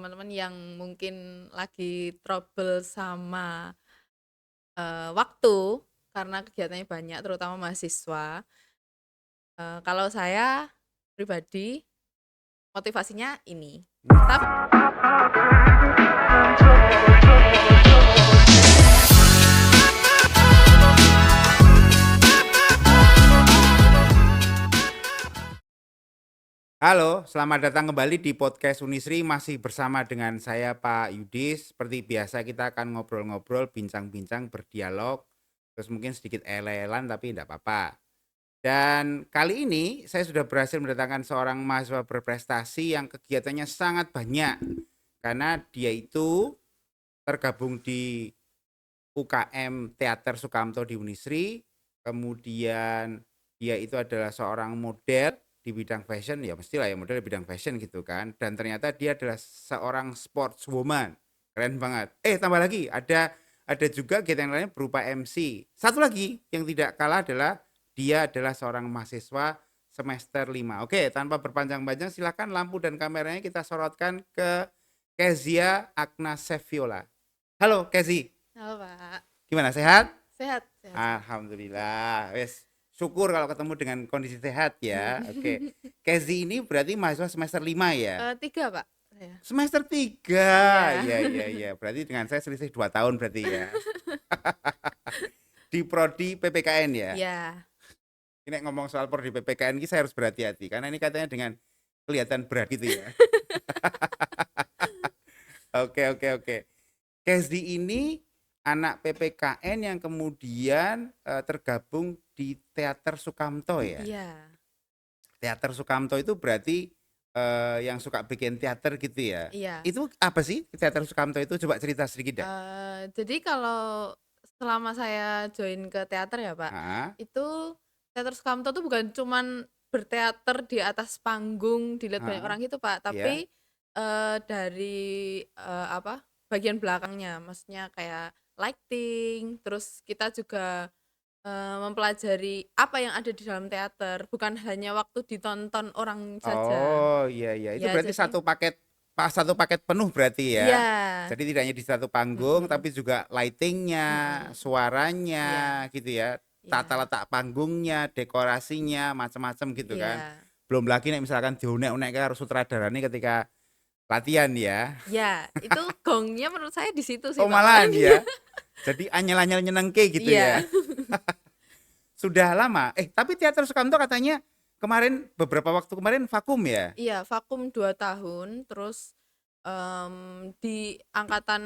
teman-teman yang mungkin lagi trouble sama, waktu karena kegiatannya banyak terutama mahasiswa. Kalau saya pribadi motivasinya ini. Halo, selamat datang kembali di podcast Unisri. Masih bersama dengan saya Pak Yudis. Seperti biasa kita akan ngobrol-ngobrol, bincang-bincang, berdialog. Terus mungkin sedikit ele-elan tapi tidak apa-apa. Dan kali ini saya sudah berhasil mendatangkan seorang mahasiswa berprestasi yang kegiatannya sangat banyak. Karena dia itu tergabung di UKM Teater Sukamto di Unisri. Kemudian dia itu adalah seorang model di bidang fashion, ya mestilah ya model di bidang fashion gitu kan. Dan ternyata dia adalah seorang sportswoman. Keren banget. Tambah lagi ada juga kegiatan lainnya berupa MC. Satu lagi yang tidak kalah adalah dia adalah seorang mahasiswa semester 5. Oke, tanpa berpanjang-panjang silakan lampu dan kameranya kita sorotkan ke Kezia Agnaseviola. Halo Kezi. Halo, Pak. Gimana, sehat? Sehat sehat sehat. Alhamdulillah. Wes, syukur kalau ketemu dengan kondisi sehat ya. Oke. Kezi ini berarti mahasiswa semester 5 ya? 3, Pak, saya. Semester 3. Iya. Iya. Berarti dengan saya selisih 2 tahun berarti ya. Di prodi PPKN ya. Iya. Ini ngomong soal prodi PPKN ini saya harus berhati-hati karena ini katanya dengan kelihatan berat gitu ya. Oke. Kezi ini anak PPKN yang kemudian tergabung di Teater Sukamto ya. Iya. Teater Sukamto itu berarti yang suka bikin teater gitu ya. Iya. Itu apa sih Teater Sukamto itu? Coba cerita sedikit dah. Jadi kalau selama saya join ke teater ya, Pak, Ah, itu teater Sukamto tuh bukan cuman berteater di atas panggung dilihat banyak ah, orang gitu, Pak, ya. tapi, dari, bagian belakangnya. Maksudnya kayak lighting, terus kita juga, mempelajari apa yang ada di dalam teater, bukan hanya waktu ditonton orang saja. Oh, iya. Itu Ya berarti jadi satu paket penuh berarti iya, ya. Jadi tidak hanya di satu panggung mhm tapi juga lightingnya, mhm, suaranya iya gitu ya. Tata iya letak panggungnya, dekorasinya, macam-macam gitu kan. iya. Belum lagi nih misalkan diunek-unek harus sutradara nih ketika latihan ya. Ya, itu gongnya menurut saya di situ sih, Oh, Pak, malah. malahan ya. Jadi anyel-anyel nyenengke gitu ya. Iya. Sudah lama. Tapi Teater Sukamto katanya beberapa waktu kemarin vakum ya. Iya, vakum 2 tahun, terus, di angkatan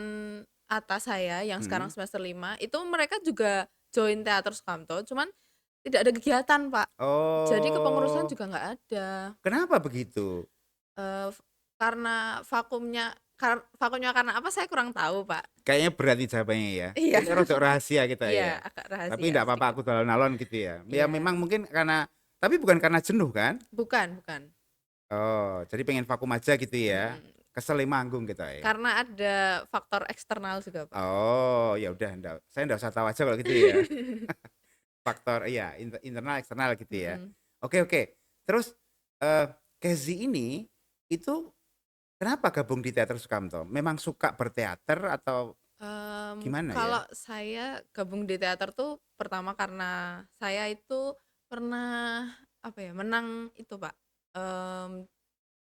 atas saya yang sekarang Hmm. semester 5 itu mereka juga join teater Sukamto, cuman tidak ada kegiatan, Pak. Jadi kepengurusan Oh, juga nggak ada, kenapa begitu? eee, f karena vakumnya karena apa saya kurang tahu, Pak. Kayaknya berat nih jawabannya ya. Iya Kayaknya rodok rahasia kita iya, ya. agak Tapi rahasia enggak apa-apa sedikit. aku alon-alon gitu ya. Ya Iya, memang mungkin tapi bukan karena jenuh kan? bukan. Oh, jadi pengen vakum aja gitu ya. Mhm, Kesel nih manggung kita ya. karena ada faktor eksternal juga, Pak. Oh, ya udah saya enggak usah tahu aja kalau gitu ya. Faktor iya, internal eksternal gitu ya. Mhm, Oke. Terus eh Kezi ini itu kenapa gabung di Teater Sukamto? Memang suka berteater atau gimana ya? kalau saya gabung di teater tuh pertama karena saya itu pernah, apa ya, menang itu, Pak,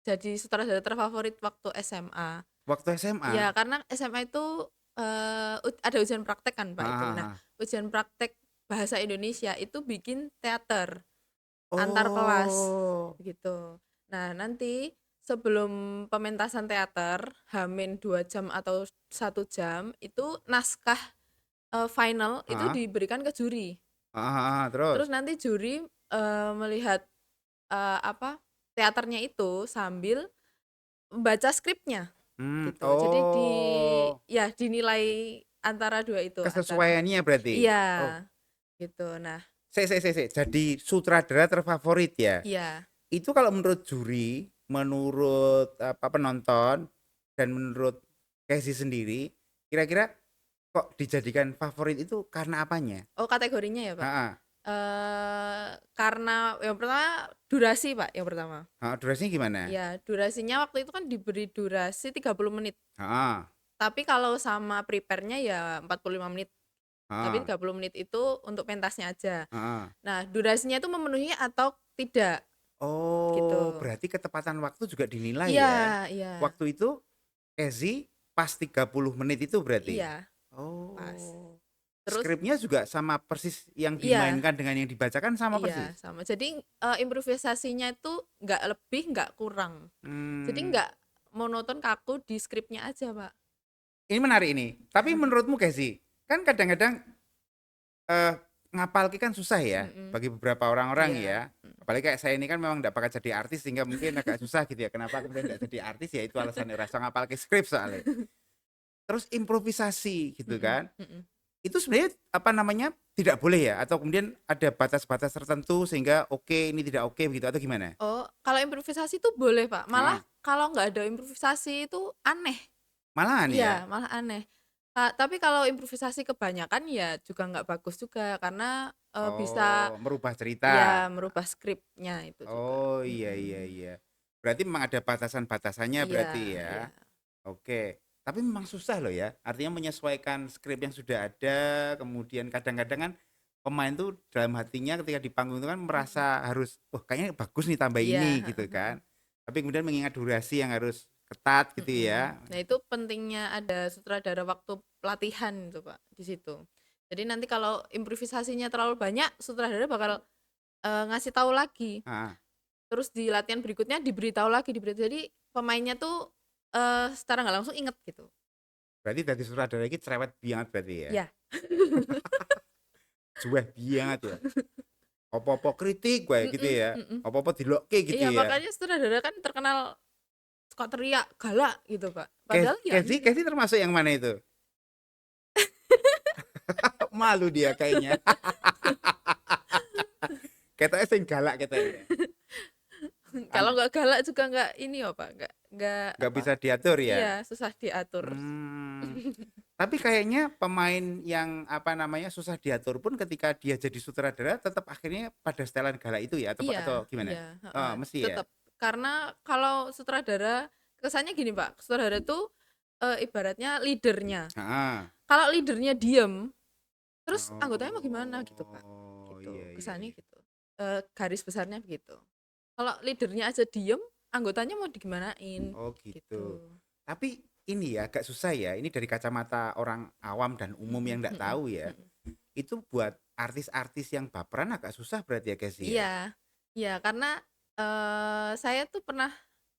jadi sutradara terfavorit waktu SMA. Waktu SMA? Ya karena SMA itu, ada ujian praktek kan, Pak, itu. Nah, Heeh. ujian praktek bahasa Indonesia itu bikin teater. Antar kelas, Oh. gitu. Nah, nanti sebelum pementasan teater, H-2 jam atau 1 jam, itu naskah, final itu Heeh. diberikan ke juri. Terus? Terus nanti juri, melihat, apa, teaternya itu sambil membaca skripnya, gitu. Jadi Oh, dinilai antara 2 itu, antara kesesuaiannya berarti? iya, Oh, gitu. Nah sik. Jadi sutradara terfavorit ya? iya. Itu kalau menurut juri, menurut apa penonton, dan menurut Kezi sendiri, kira-kira kok dijadikan favorit itu karena apanya? Oh, kategorinya ya, Pak? Heeh. Karena yang pertama durasi, Pak, yang pertama. Durasinya gimana? Ya, durasinya waktu itu kan diberi durasi 30 menit. Heeh, Tapi kalau sama prepare-nya ya 45 menit. Tapi heeh, 30 menit itu untuk pentasnya aja. heeh. Nah, durasinya itu memenuhi atau tidak Oh, gitu. berarti ketepatan waktu juga dinilai Iya, ya? iya. Waktu itu Ezi pas 30 menit itu berarti? Iya, pas. Oh, Terus skripnya juga sama persis yang iya, dimainkan dengan yang dibacakan sama iya persis? sama. Jadi improvisasinya itu nggak lebih, nggak kurang. Jadi Hmm, nggak monoton kaku di skripnya aja, Pak. ini menarik ini. Tapi menurutmu Kezi, kan kadang-kadang eh, ngapalki kan susah ya Mm-mm. bagi beberapa orang-orang Iya. ya. Apalagi kayak saya ini kan memang tidak bakal jadi artis sehingga mungkin agak susah gitu ya. Kenapa kemudian tidak jadi artis ya itu alasannya rasa ngapalki skrip soalnya. Terus improvisasi gitu Mm-mm, kan. mm-mm. Itu sebenarnya apa namanya tidak boleh ya atau kemudian ada batas-batas tertentu sehingga oke ini tidak oke begitu atau gimana? Oh, kalau improvisasi itu boleh, Pak. Malah Heeh. kalau nggak ada improvisasi itu aneh. Malahan ya. Iya, malah aneh. Tapi kalau improvisasi kebanyakan ya juga nggak bagus juga karena bisa Oh, merubah cerita. ya merubah skripnya itu juga. Oh iya iya Mm-mm. iya. Berarti memang ada batasan-batasannya Iya, berarti iya. ya. Oke. Tapi memang susah loh ya. Artinya menyesuaikan skrip yang sudah ada, kemudian kadang-kadang kan pemain tuh dalam hatinya ketika di panggung itu kan Mm-mm. merasa harus, wah kayaknya bagus nih tambah Iya, ini gitu heeh, heeh. kan. Tapi kemudian mengingat durasi yang harus ketat gitu Mm-mm. ya. Nah, itu pentingnya ada sutradara waktu pelatihan itu, Pak, di situ. Jadi nanti kalau improvisasinya terlalu banyak, sutradara bakal ngasih tahu lagi. Ah, Terus di latihan berikutnya diberitahu lagi, diberitahu. Jadi pemainnya tuh secara nggak langsung inget gitu. berarti dari sutradara ini cerewet banget berarti ya. Ya, Juweh banget ya. Apa-apa kritik gue gitu mm-mm, ya. mm-mm. Apa-apa dilokke gitu Iya ya. makanya sutradara kan terkenal suka teriak galak gitu, Pak. Padahal ya Kezi, enggak. Kezi termasuk yang mana itu? Malu dia kayaknya. Katanya sing galak katanya. Kalau An- nggak galak juga nggak ini ya, Pak, nggak nggak apa. bisa diatur ya. Iya, susah diatur. Hmm. Tapi kayaknya pemain yang apa namanya susah diatur pun ketika dia jadi sutradara tetap akhirnya pada setelan galak itu ya Iya, atau gimana? iya, heeh, Oh, mesti ya. tetep. Karena kalau sutradara kesannya gini, Pak, sutradara tuh ibaratnya leadernya. Ah. Kalau leadernya diem, terus anggotanya mau gimana gitu, Pak. Oh, iya Gitu, iya kesannya iya. gitu. Garis besarnya begitu. Kalau leadernya aja diem, anggotanya mau digimanain Oh, gitu. gitu. Tapi ini ya agak susah ya. Ini dari kacamata orang awam dan umum yang Mhm, nggak mhm, tahu ya. mhm. Itu buat artis-artis yang baperan agak susah berarti ya, guys ya. Iya, iya karena saya tuh pernah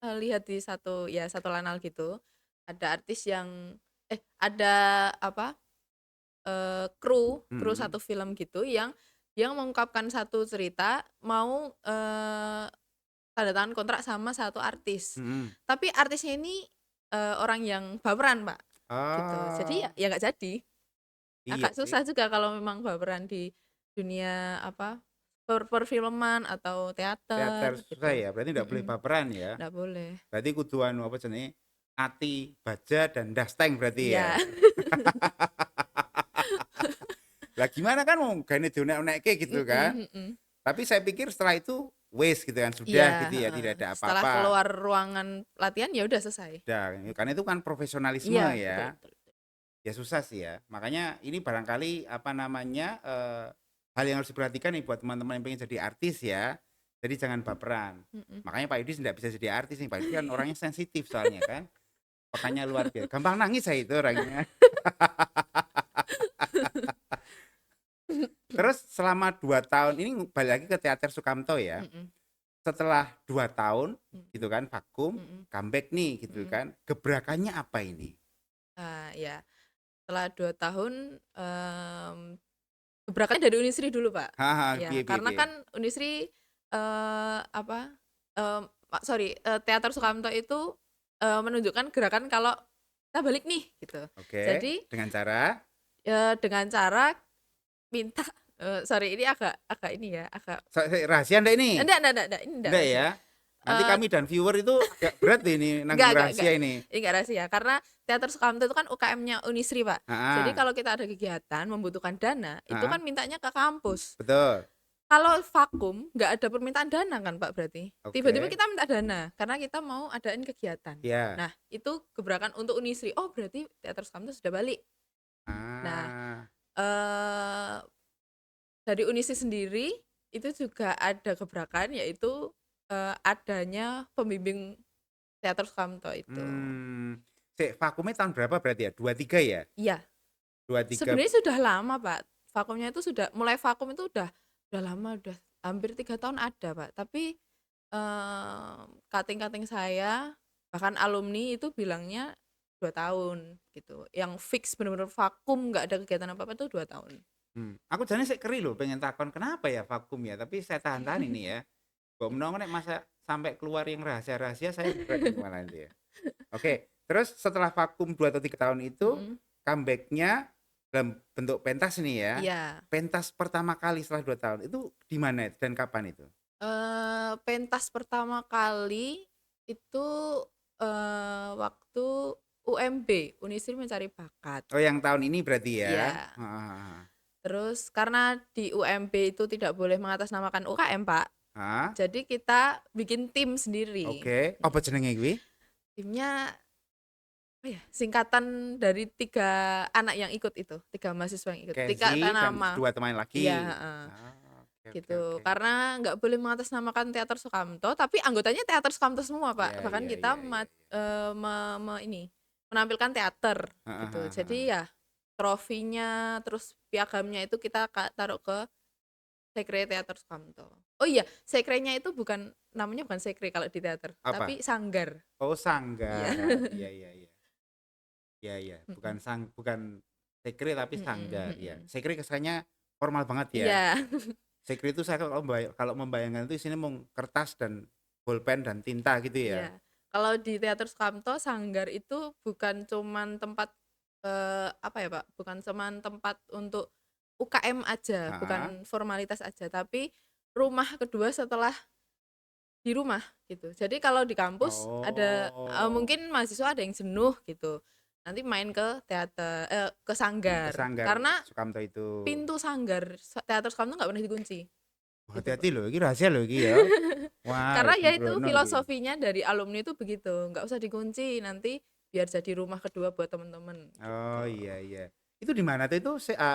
lihat di satu lanal gitu, ada artis yang ada apa, kru Mm-mm. satu film gitu yang mengungkapkan satu cerita mau tanda tangan kontrak sama satu artis. Mm-mm. Tapi artisnya ini orang yang baperan, Pak, gitu. Jadi ya Oh, ya nggak jadi. iya Agak sih. susah juga kalau memang baperan di dunia apa, perfilman atau Teater teater susah gitu. ya. Berarti nggak boleh Mhm, baperan ya. nggak boleh. Berarti kudu anu apa jenenge? Ati, baja dan dasteng berarti ya. Iya. Lah gimana kan mau gane dionek-onekke gitu kan. Mhm, mhm. Tapi saya pikir setelah itu wes gitu kan Iya, sudah gitu ya heeh. tidak ada Setelah apa-apa. keluar ruangan latihan ya udah selesai. Udah, karena itu kan profesionalisme Iya, betul ya. betul betul. Ya susah sih ya. Makanya ini barangkali apa namanya hal yang harus diperhatikan nih buat teman-teman yang pengen jadi artis ya. Jadi jangan baperan. Mhm. Makanya Pak Yudis tidak bisa jadi artis nih. Pak Yudis kan orangnya sensitif soalnya kan. Makanya luar biasa. Gampang nangis saya itu orangnya. Terus selama 2 tahun ini balik lagi ke Teater Sukamto ya. Mhm, Setelah 2 tahun mhm, gitu kan vakum, mhm, comeback nih gitu mhm. kan. Gebrakannya apa ini? Ya, setelah 2 tahun, gebrakannya dari Unisri dulu, Pak. Haha, Ya, piye piye karena piye. kan Unisri, apa, sorry, Teater Sukamto itu menunjukkan gerakan kalau kita balik nih gitu. Oke, Jadi dengan cara dengan cara minta sorry ini agak agak ini ya, agak rahasia ndak ini? enggak, ini enggak Enggak rahasia. ya? Nanti Eee, kami dan viewer itu agak berat ini nanggung enggak, rahasia ini. ini enggak rahasia karena Teater Sukamto itu kan UKM-nya Unisri, Pak. Jadi Heeh, kalau kita ada kegiatan membutuhkan dana, itu heeh, kan mintanya ke kampus. betul. Kalau vakum nggak ada permintaan dana kan Pak berarti? Tiba-tiba Oke. kita minta dana karena kita mau adain kegiatan. Ya. Nah, itu gebrakan untuk Unisri. Oh, berarti Teater Sukamto sudah balik. Nah, Ah. eh dari Unisri sendiri itu juga ada gebrakan yaitu adanya pembimbing Teater Sukamto itu. Vakumnya tahun berapa berarti ya? 23 ya? Iya, 23. sebenarnya sudah lama Pak. Vakumnya itu sudah mulai vakum itu udah lama, udah hampir 3 tahun ada Pak. Tapi kating-kating saya bahkan alumni itu bilangnya 2 tahun gitu. Yang fix benar-benar vakum nggak ada kegiatan apa-apa itu 2 tahun. Aku jane sik keri lho pengen takon kenapa ya vakum ya, tapi saya tahan-tahan ini ya. Mbok menawa nek masa sampai keluar yang rahasia-rahasia saya berat ini malah nanti ya. Oke, terus setelah vakum 2 atau 3 tahun itu Mm-mm. comeback-nya dalam bentuk pentas nih ya. Iya. Pentas pertama kali setelah 2 tahun itu di mana dan kapan itu? Pentas pertama kali itu waktu UMB, Unisri Mencari Bakat. Oh yang tahun ini berarti ya? Iya. Heeh heeh. Terus karena di UMB itu tidak boleh mengatasnamakan UKM, Pak. Hah? Jadi kita bikin tim sendiri. Oke, apa jenenge kuwi? Timnya apa ya? Singkatan dari 3 anak yang ikut itu, 3 mahasiswa yang ikut. Tiga Kezi dan nama. 2 teman Iya, lagi. heeh. Oke oke Gitu. oke. Karena nggak boleh mengatasnamakan Teater Sukamto, tapi anggotanya Teater Sukamto semua, Pak. Iya Bahkan iya kita iya iya iya. ini menampilkan teater Heeh gitu. heeh heeh. Jadi ya trofinya terus piagamnya itu kita taruh ke Sekre Teater Sukamto. Oh iya, sekrenya itu namanya bukan sekre kalau di teater, Apa? tapi sanggar. Oh Iya. sanggar. Iya iya iya. Iya iya, Mm-mm. bukan sekre tapi Mm-mm, sanggar ya. mm-mm. Sekre kesannya formal banget ya. Iya. Sekre itu saya kalau membayangkan itu isinya mau kertas dan bolpen dan tinta gitu ya. Iya. Kalau di Teater Sukamto, sanggar itu bukan cuman tempat apa ya, Pak? Bukan cuman tempat untuk UKM aja, Heeh. bukan formalitas aja, tapi rumah kedua setelah di rumah gitu. Jadi kalau di kampus ada Oh, mungkin mahasiswa ada yang jenuh gitu. Nanti main ke teater ke ke sanggar. sanggar Karena Sukamto itu. pintu sanggar Teater Sukamto nggak pernah dikunci Oh, gitu, Pak. hati-hati loh, ini rahasia loh ini ya. Wah, Karena ya itu sembrono iki. filosofinya dari alumni itu begitu, nggak usah dikunci, nanti biar jadi rumah kedua buat temen-temen Oh gitu. iya iya. Itu di mana tuh itu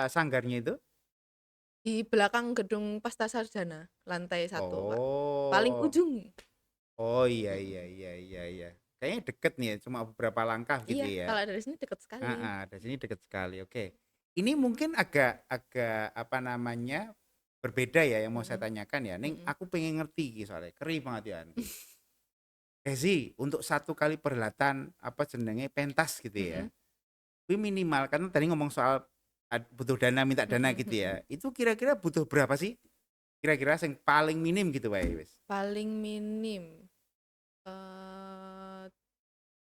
sanggarnya itu? Di belakang gedung Pasta Sarjana, lantai 1, Pak. Paling Oh. ujung. Oh iya Mm. iya iya iya iya. Kayaknya deket nih ya, cuma beberapa langkah gitu Iya, ya. kalau dari sini deket sekali. Dari sini deket sekali. Oke. Ini mungkin agak agak apa namanya berbeda ya yang mau saya Mm-mm. tanyakan ya. Ning Mm-mm. aku pengen ngerti iki soalnya keri banget ya. Ezi untuk satu kali perhelatan apa jenenge pentas gitu ya. Mm-mm. Kuwi minimal karena tadi ngomong soal butuh dana minta dana Mm-mm. gitu Mm-mm. ya. Itu kira-kira butuh berapa sih? Kira-kira yang paling minim gitu wae wis. Paling minim eh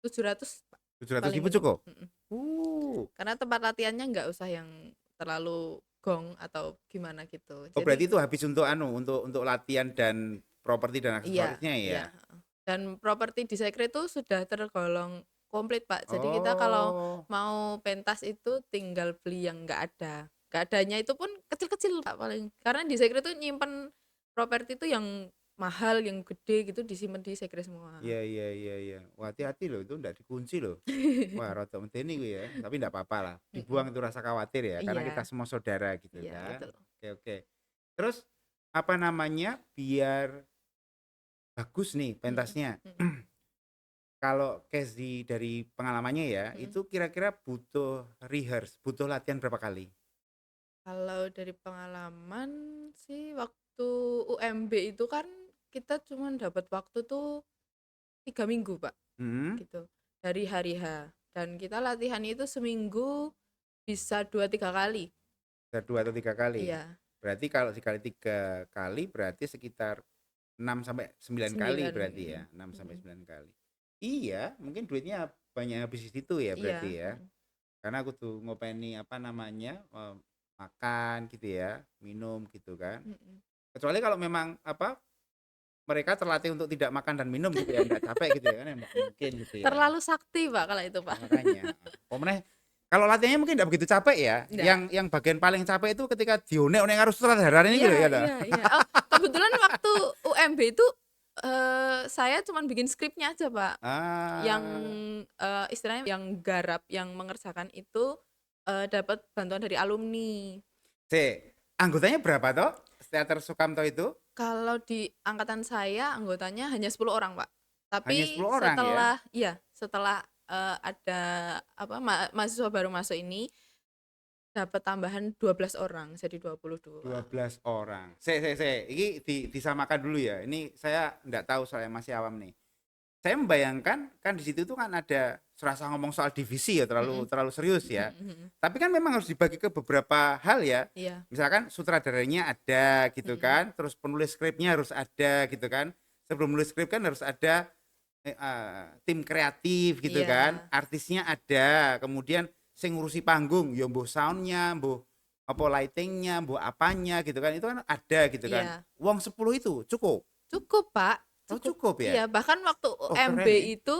700, Pak, 700 paling ribu minim. cukup? Mm-mm. Uh. Karena tempat latihannya nggak usah yang terlalu gong atau gimana gitu. Oh Jadi berarti itu habis untuk untuk latihan dan properti dan iya, aksesorisnya ya? iya. Dan properti di Sekre itu sudah tergolong komplit, Pak. Jadi kita kalau Oh, mau pentas itu tinggal beli yang nggak ada. Nggak adanya itu pun kecil-kecil, Pak, paling. Karena di Sekre itu nyimpen properti itu yang mahal, yang gede gitu disimpan di Sekre semua. iya iya iya iya. Wah, hati-hati loh itu ndak dikunci loh. Wah, rada medeni kuwi ya, tapi ndak apa-apa lah. Dibuang Mm-mm. itu rasa khawatir ya, karena kita Iya, semua saudara gitu iya kan. betul. Oke oke. Terus apa namanya, biar bagus nih Mm-mm. pentasnya. Mm-mm. Kalau Kezi dari pengalamannya ya, Mm-mm. itu kira-kira butuh rehearse, butuh latihan berapa kali? Kalau dari pengalaman sih waktu UMB itu kan kita cuma dapat waktu tuh 3 minggu, Pak, Mhm, gitu, dari hari H. Dan kita latihan itu seminggu bisa 2-3 kali. bisa 2 atau 3 kali. Iya, Berarti kalau dikali 3 kali berarti sekitar 6 sampai 9 kali 9. berarti ya, 6 sampai Mm-mm. 9 kali. Iya, mungkin duitnya banyak habis di situ ya berarti Iya. ya. Mm. Karena aku tuh ngopeni apa namanya, makan gitu ya, minum gitu kan. Mm-mm. Kecuali kalau memang apa, mereka terlatih untuk tidak makan dan minum gitu ya, nggak capek gitu ya kan ya nggak mungkin gitu ya. Terlalu sakti, Pak, kalau itu, Pak. Makanya, heeh. Apa meneh Kalau latihannya mungkin nggak begitu capek ya. Enggak. Yang bagian paling capek itu ketika dionek-onek karo sutradara ini Iya gitu ya toh? iya iya. Oh, kebetulan waktu UMB itu, saya cuman bikin skripnya aja, Pak. Yang, Ah, istilahnya yang garap, yang mengerjakan itu, dapat bantuan dari alumni. anggotanya berapa toh? Teater Sukamto itu? Kalau di angkatan saya anggotanya hanya 10 orang, Pak. Hanya Tapi 10 orang ya? setelah iya, setelah, ada apa, mahasiswa baru masuk ini dapat tambahan 12 orang, jadi 22. 12 orang. Ini disamakan dulu ya. Ini saya nggak tahu soalnya masih awam nih. Saya membayangkan kan di situ tuh kan ada serasa ngomong soal divisi ya terlalu Mhm, terlalu serius ya. mhm mhm. Tapi kan memang harus dibagi ke beberapa hal ya. Iya, Misalkan sutradaranya ada gitu mhm, kan, terus penulis skripnya harus ada gitu kan. Sebelum nulis skrip kan harus ada tim kreatif gitu kan, iya, artisnya ada, kemudian sing ngurusi panggung, ya mbuh soundnya, mbuh apa lightingnya, mbuh apanya gitu kan, itu kan ada gitu kan. iya. Uang 10 itu cukup? Cukup, Pak, Oh cukup. cukup ya? Iya, bahkan waktu Oh UMB keren nih. itu,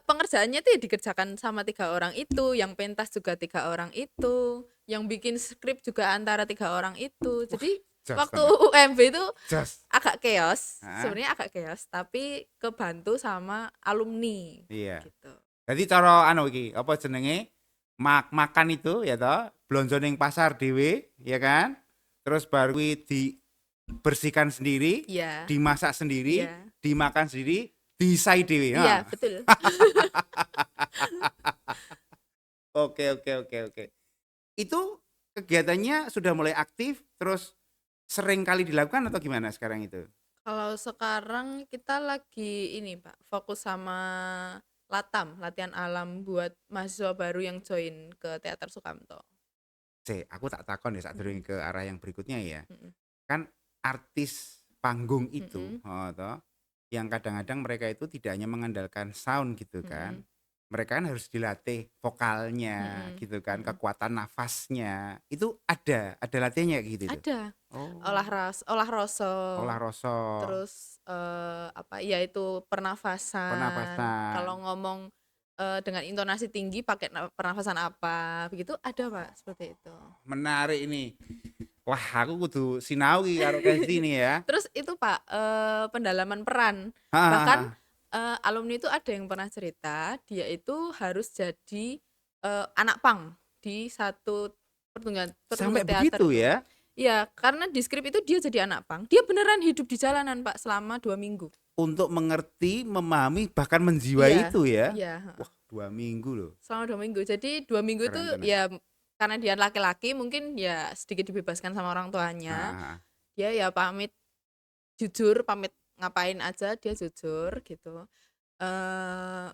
pengerjaannya itu ya dikerjakan sama 3 orang itu, yang pentas juga 3 orang itu, yang bikin skrip juga antara 3 orang itu. Wah, Jadi jas waktu banget, UMB itu jas. agak chaos, Heeh, sebenarnya agak chaos, tapi kebantu sama alumni, iya. gitu. Jadi cara anu iki, apa jenenge? Makan itu ya toh, blonjo ning pasar dhewe, ya kan? Terus baru kuwi dibersihkan sendiri, Iya dimasak sendiri, iya dimakan sendiri, disai dhewe. iya, Heeh. betul. Oke. Itu kegiatannya sudah mulai aktif, terus sering kali dilakukan atau gimana sekarang itu? Kalau sekarang kita lagi ini, Pak, fokus sama LATAM, latihan alam buat mahasiswa baru yang join ke Teater Sukamto. Aku tak takon ya Mhm sadurunge ke arah yang berikutnya ya. mhm Kan artis panggung itu, mhm heeh toh, yang kadang-kadang mereka itu tidak hanya mengandalkan sound gitu kan. mhm Mereka kan harus dilatih vokalnya mhm gitu kan, mhm. kekuatan nafasnya. Itu ada latihannya kayak gitu itu? Ada, Oh, olah rasa, olah rasa, terus, apa, ya itu pernafasan, pernapasan. kalau ngomong, dengan intonasi tinggi pakai pernafasan apa, begitu ada, Pak, seperti itu. Menarik ini. Wah, aku kudu sinau iki karo Kesti nih ya. Terus itu, Pak, pendalaman peran. Bahkan, Heeh. alumni itu ada yang pernah cerita, dia itu harus jadi, anak pang di satu Sampai pertunjukan teater begitu itu. ya? Iya, karena di skrip itu dia jadi anak pang, dia beneran hidup di jalanan, Pak, selama 2 minggu. Untuk mengerti, memahami, bahkan menjiwai Iya itu ya? iya, heeh, Wah, 2 minggu loh. selama 2 minggu. Jadi 2 minggu itu Keren tenan. ya karena dia laki-laki mungkin ya sedikit dibebaskan sama orang tuanya, Heeh heeh. dia ya pamit jujur, pamit ngapain aja dia jujur gitu. Eee,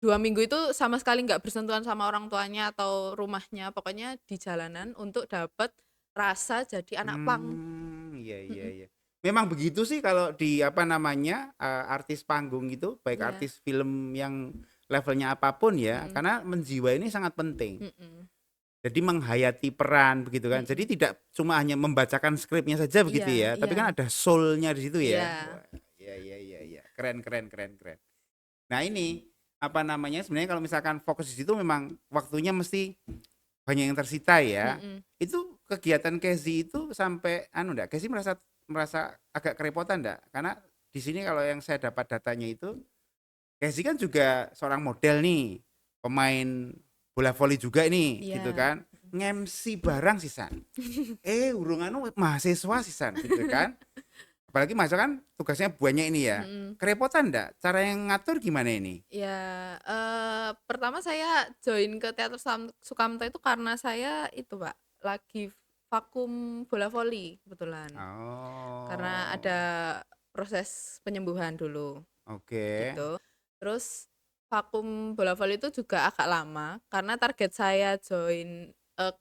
2 minggu itu sama sekali nggak bersentuhan sama orang tuanya atau rumahnya, pokoknya di jalanan untuk dapat rasa jadi anak pang. Iya. Mhm Memang begitu sih kalau di apa namanya, artis panggung itu, baik iya, artis film yang levelnya apapun ya, mhm karena menjiwai ini sangat penting. mhm Jadi menghayati peran begitu kan. mhm. Jadi tidak cuma hanya membacakan skripnya saja begitu Iya ya, tapi iya kan ada soul-nya di situ ya. iya, Wah, iya. Keren. Nah ini, apa namanya, sebenarnya kalau misalkan fokus di situ memang waktunya mesti banyak yang tersita ya. mhm. Itu kegiatan Kezi itu sampai anu ndak, Kezi merasa merasa agak kerepotan ndak? Karena di sini kalau yang saya dapat datanya itu, Kezi kan juga seorang model nih, pemain bola voli juga nih, gitu Iya. kan. Nge-MC barang sisan. Urung anu mahasiswa sisan gitu kan. Apalagi mahasiswa kan tugasnya banyak ini ya. Mhm. Kerepotan ndak? Cara yang ngatur gimana ini? Ya, pertama saya join ke Teater Sukamto itu karena saya itu, Pak, lagi vakum bola voli kebetulan. Karena Oh, ada proses penyembuhan dulu, oke. gitu. Terus vakum bola voli itu juga agak lama karena target saya join,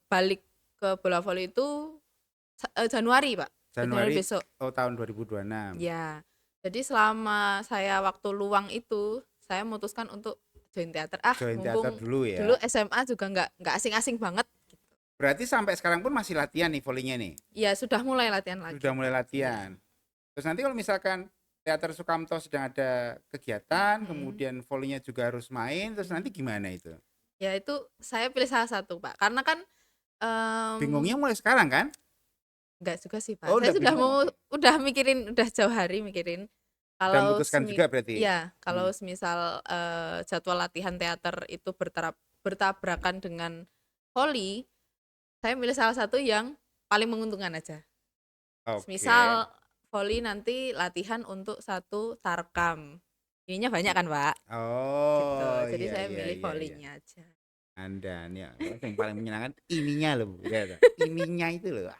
balik ke bola voli itu Januari, Pak, Januari Januari, besok. oh tahun 2026. Ya, jadi selama saya waktu luang itu, saya memutuskan untuk join teater. Ah, Join teater mumpung dulu dulu ya. SMA juga nggak asing-asing banget, gitu. Berarti sampai sekarang pun masih latihan nih volinya nih. Ya sudah mulai latihan lagi, Sudah mulai Pak. Iya. latihan. Terus nanti kalau misalkan Teater Sukamto sedang ada kegiatan, Mhm kemudian volinya juga harus main, terus nanti mhm. gimana itu? Ya itu saya pilih salah satu, Pak. Karena kan, Bingungnya mulai sekarang kan? enggak juga sih, Oh Pak. Saya udah sudah bingung, mau oke. udah mikirin, udah jauh hari mikirin Udah kalau memutuskan juga berarti? iya, Mmm, kalau semisal, jadwal latihan teater itu bertabrakan dengan voli, saya milih salah satu yang paling menguntungkan aja. oke. Semisal voli nanti latihan untuk satu tarkam, ininya banyak kan, Pak, gitu. Oh, Jadi iya saya iya milih iya iya. volinya aja. Anda nih yang paling menyenangkan ininya loh, Bu, ya toh. Ininya itu loh,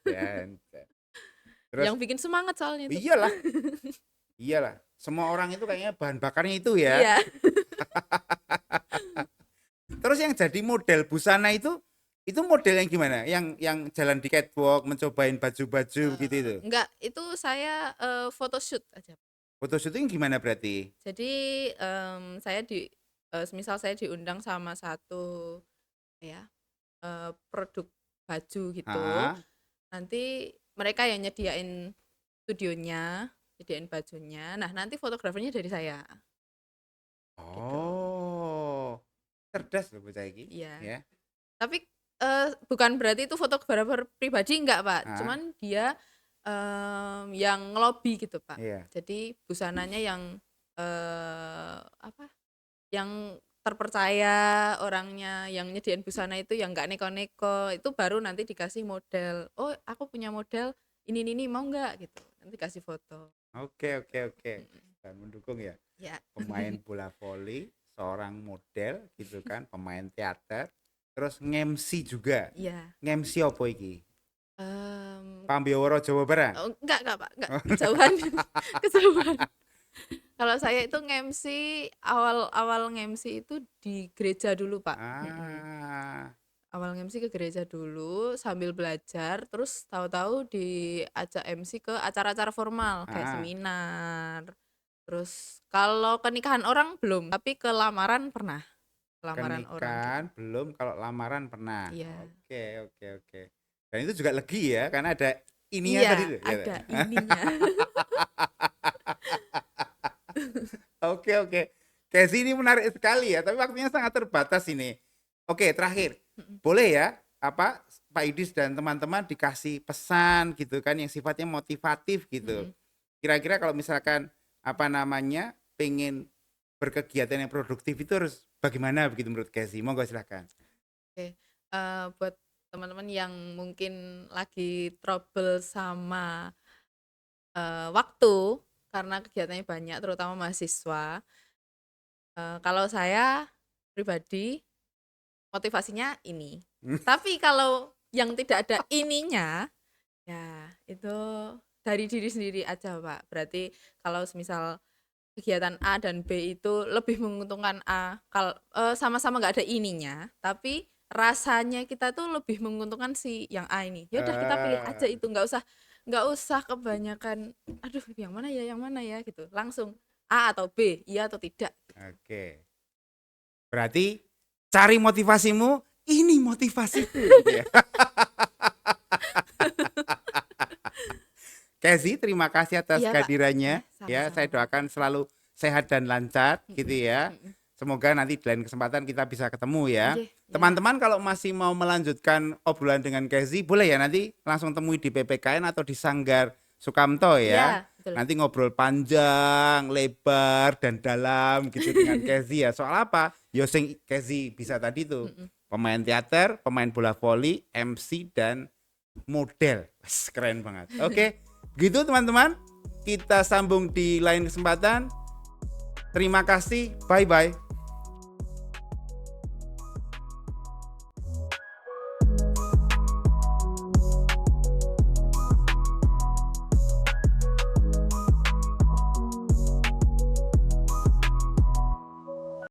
dan terus Yang bikin semangat soalnya itu, Pak. iyalah iyalah, semua orang itu kayaknya bahan bakarnya itu ya. Iya. Terus yang jadi model busana itu model yang gimana? Yang jalan di catwalk, mencobain baju-baju gitu itu? Enggak, itu saya, photoshoot aja. Foto syuting gimana berarti? Jadi, saya semisal saya diundang sama satu ya, produk baju gitu, Heeh. nanti mereka yang nyediain studionya, nyediain bajunya, nah nanti fotografernya dari saya, gitu. Oh, cerdas loh bocah iki, Iya. ya. Tapi, bukan berarti itu fotografer pribadi enggak, Pak, Heeh, cuman dia, yang ngelobi gitu, Pak. iya. Jadi busananya yang, apa, yang terpercaya orangnya, yang nyediain busana itu yang nggak neko-neko, itu baru nanti dikasih model, "Oh, aku punya model ini, mau nggak?" Gitu, nanti kasih foto. Oke oke oke. Mhm. Dan mendukung ya. Ya. Pemain bola voli, seorang model gitu kan, pemain teater, terus nge-MC juga. Iya. Nge-MC apa iki? Mmm, Pambiworo Jawa Barat? oh, enggak, Pak, enggak, kejauhan kejauhan. Kalau saya itu nge-MC, awal-awal nge-MC itu di gereja dulu, Pak, mhm. Ah, Awal nge-MC ke gereja dulu sambil belajar, terus tahu-tahu diajak MC ke acara-acara formal kayak heeh. seminar. Terus kalau ke nikahan orang belum, tapi ke lamaran pernah, Ke lamaran orang gitu. nikahan belum, kalau lamaran pernah. Iya. Oke oke oke. Dan itu juga legi ya, karena ada ininya Iya, tadi tuh, ya. ada ininya. Oke oke. Casey ini menarik sekali ya, tapi waktunya sangat terbatas ini. Oke, terakhir. Mhm, Boleh ya, apa Pak Idis dan teman-teman dikasih pesan gitu kan yang sifatnya motivatif gitu. mhm. Kira-kira kalau misalkan apa namanya pengen berkegiatan yang produktif itu harus bagaimana begitu menurut Casey? Monggo silakan. Oke, buat teman-teman yang mungkin lagi trouble sama, waktu karena kegiatannya banyak terutama mahasiswa, kalau saya pribadi motivasinya ini. Tapi kalau yang tidak ada ininya, ya itu dari diri sendiri aja, Pak. Berarti kalau semisal kegiatan A dan B itu lebih menguntungkan A, sama-sama nggak ada ininya, tapi rasanya kita tuh lebih menguntungkan si yang A ini. Ya udah kita pilih aja Eh, itu, nggak usah kebanyakan, "Aduh yang mana ya?" Gitu. Langsung A atau B, iya atau tidak, gitu. oke. Berarti cari motivasimu, ini motivasiku gitu ya. Casey, terima kasih atas Iya, Pak. Ya, kehadirannya. Ya, saya sama-sama. doakan selalu sehat dan lancar gitu Mhm, ya. mhm. Semoga nanti di lain kesempatan kita bisa ketemu ya. Nggih, ya. Teman-teman kalau masih mau melanjutkan obrolan dengan Casey, boleh ya nanti langsung temui di PPKN atau di Sanggar Sukamto ya. Iya, betul. Nanti ngobrol panjang, lebar, dan dalam gitu dengan Casey ya. Soal apa? Yo sing Casey bisa tadi tuh. Mhm. Pemain teater, pemain bola voli, MC, dan model. Wes, keren banget. Oke, gitu teman-teman. Kita sambung di lain kesempatan. Terima kasih. Bye bye.